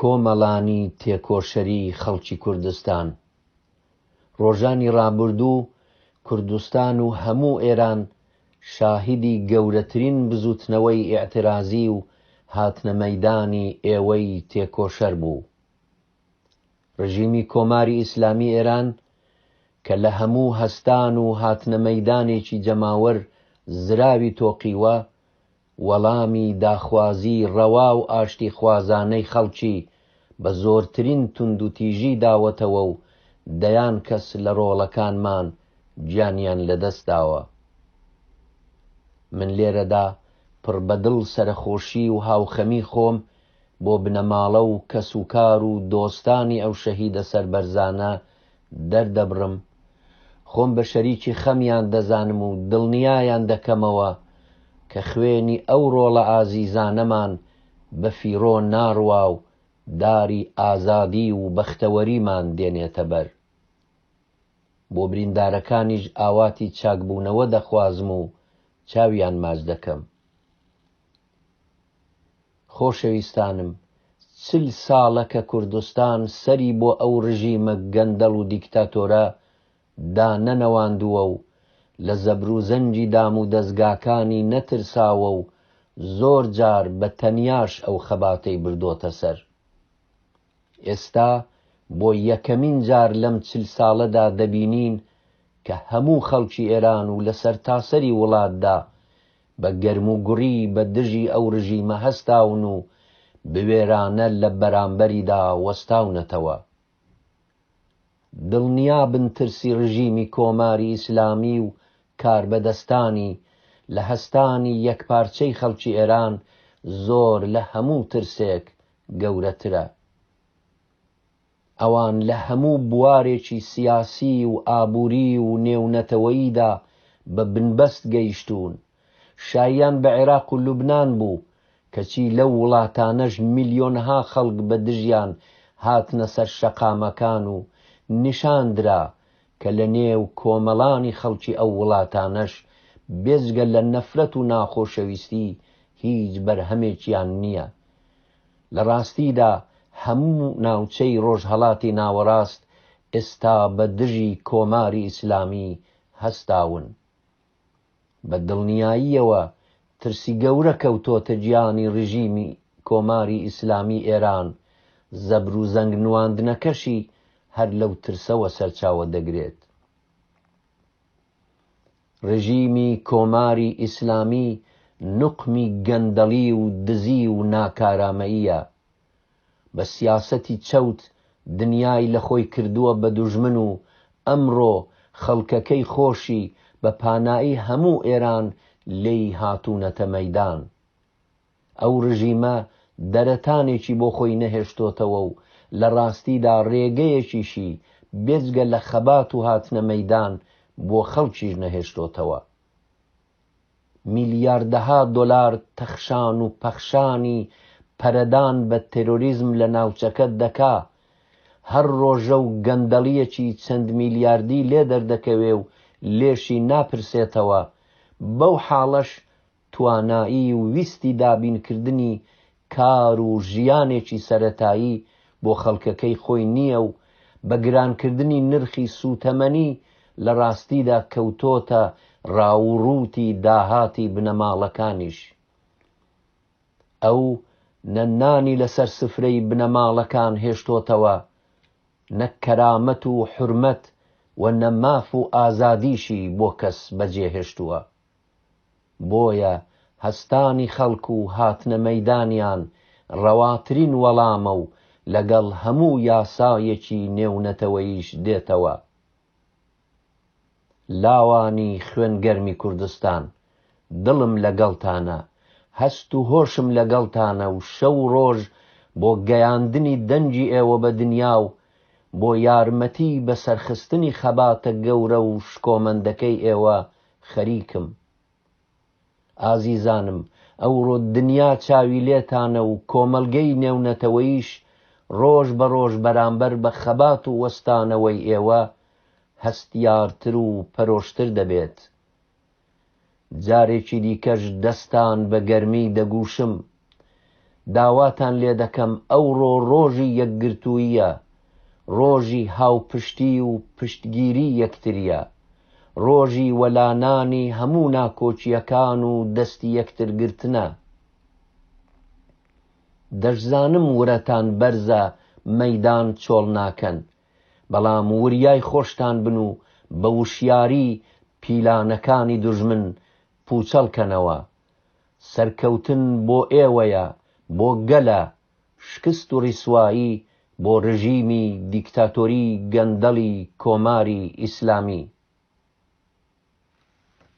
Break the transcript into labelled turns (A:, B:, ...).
A: کۆمەڵانی تێکۆشەری خەڵکی کوردستان. ڕۆژانی ڕابردوو کوردستان و هەموو ئێران شاهیدی گەورەترین بزوتنەوەی ئیعترازی و هاتنە مەیدانی ئێوەی تێکۆشەر بوو. ڕژیمی کۆماری ئیسلامی ئێران کە لە هەموو هەستان و هاتنە مەیدانێکی جەماوەر زراوی تۆقیوە، وەڵامی داخوازی ڕەوا و ئاشتی خوازانەی خەڵکی بە زۆرترین توندوتیژی داوەتەوە و دەیان کەس لە ڕۆڵەکانمان گیانیان لەدەستداوە. من لێرەدا پڕ بەدڵ سەرخۆشی و هاوخەمی خۆم بۆ بنەماڵە و کەسوکار و دۆستانی ئەو شەهیدە سەربەرزانە دەردەبڕم. خۆم بە شەریکی خەمیان دەزانم و دڵنیایان دەکەمەوە کە خوێنی ئەو ڕۆڵە ئازیزانەمان بە فیرۆ ناڕوا و داری ئازادی و بەختەوەریمان دێنێتە بەر. بۆ بریندارەکانیش ئاواتی چاکبوونەوە دەخوازم و چاویان ماچ دەکەم. خۆشەویستانم، 40 ساڵە کە کوردستان سەری بۆ ئەو ڕژیمە گەندەڵ و دیکتاتۆرە دانەنەواندووە و لە زەبر و زەنجی دام و دەستگاکانی نەترساوە و زۆر جار بە تەنیاش ئەو خەباتەی بردۆتە سەر. ئێستا بۆ یەکەمین جار لەم 40 ساڵەدا دەبینین کە هەموو خەڵکی ئێران و لە سەرتاسەری وڵاتدا بە گەرم و گوڕی بە دژی ئەو ڕژیمە هەستاون و بوێرانە لە بەرامبەریدا وەستاونەتەوە. دڵنیابن ترسی ڕژیمی کۆماری ئیسلامی و کاربەدەستانی لە هەستانی یەکپارچەی خەڵکی ئێران زۆر لە هەموو ترسێک گەورەترە. ئەوان لە هەموو بوارێکی سیاسی و ئابووری و نێونەتەوەییدا بە بنبەست گەیشتوون. شایان بە عێراق و لوبنان بوو، کەچی لەو وڵاتانەش میلیۆنها خەڵک بە دژیان هاتنە سەر شەقامەکان و نیشاندرا کە لە نێو کۆمەڵانی خەڵکی ئەو وڵاتانەش بێجگە لە نەفرەت و ناخۆشەویستی هیچ بەرهەمێکیان نییە. لە ڕاستیدا هەموو ناوچەی ڕۆژهەڵاتی ناوەڕاست ئێستا بە دژی کۆماری ئیسلامی هەستاون. بە دڵنیاییەوە ترسی گەورە کەوتۆتە گیانی ڕژیمی کۆماری ئیسلامی ئێران. زەبر و زەنگ نواندنەکەشی هەر لەو ترسەوە سەرچاوە دەگرێت. ڕژیمی کۆماری ئیسلامی نوقمی گەندەڵی و دزی و ناکارامەییە. بە سیاسەتی چەوت دنیای لە خۆی کردووە بە دوژمن و ئەمڕۆ خەڵکەکەی خۆشی بە پانایی هەموو ئێران لێی هاتوونەتە مەیدان. ئەو ڕژیمە دەرەتانێکی بۆ خۆی نەهێشتۆتەوە و لە ڕاستیدا ڕێگەیەکیشی بێجگە لە خەبات و هاتنە مەیدان بۆ خەڵکیش نەهێشتۆتەوە. میلیاردەها دۆلار تەخشان و پەخشانی پەرەدان بە تێرۆریزم لە ناوچەکەت دەکا. هەر ڕۆژە و گەندەڵیەکی چەند میلیاردی لێ دەردەکەوێ و لێشی ناپرسێتەوە. بەو حاڵەش توانایی و ویستی دابینکردنی کار و ژیانێکی سەرەتایی بۆ خەڵکەکەی خۆی نییە و بە گرانکردنی نرخی سوتەمەنی لە ڕاستیدا کەوتۆتە ڕاوڕووتی داهاتی بنەماڵەکانیش. ئەو نەنانی لەسەر سفرەی بنەماڵەکان هێشتۆتەوە، نەک کەرامەت و حورمەت و نەماف و ئازادیشی بۆ کەس بەجێهێشتووە. بۆیە هەستانی خەڵک و هاتنە مەیدانیان ڕەواترین وەڵامە و لەگەڵ هەموو یاسایەکی نێونەتەوەییش دێتەوە. لاوانی خوێنگەرمی کوردستان، دڵم لەگەڵتانە، هەست و هۆشم لەگەڵتانە و شەو ڕۆژ بۆ گەیاندنی دەنجی ئێوە بە دنیا و بۆ یارمەتی بە سەرخستنی خەباتە گەورە و شکۆمەندەکەی ئێوە خەریکم. ئازیزانم، ئەوڕۆ دنیا چاوی لێتانە و کۆمەلگەی نێونەتەوەییش ڕۆژ بە ڕۆژ بەرامبەر بە خەبات و وەستانەوەی ئێوە هەستیارتر و پەرۆشتر دەبێت. جارێکی دیکەش دەستان بە گەرمی دەگووشم. داواتان لێ دەکەم ئەوڕۆ ڕۆژی یەکگرتوویە، ڕۆژی هاوپشتی و پشتگیری یەکتریە، ڕۆژی وەلانانی هەموو ناکۆچیەکان و دەستی یەکترگرتنە. دەشزانم ورەتان بەرزە مەیدان چۆڵ ناکەن، بەڵام وریای خۆشتان بن و بە وشیاری پیلانەکانی دوژمن پوچەڵکەنەوە. سەرکەوتن بۆ ئێوەیە، بۆ گەلە، شکست و ڕیسوایی بۆ ڕژیمی دیکتاتۆری گەندەڵی کۆماری ئیسلامی.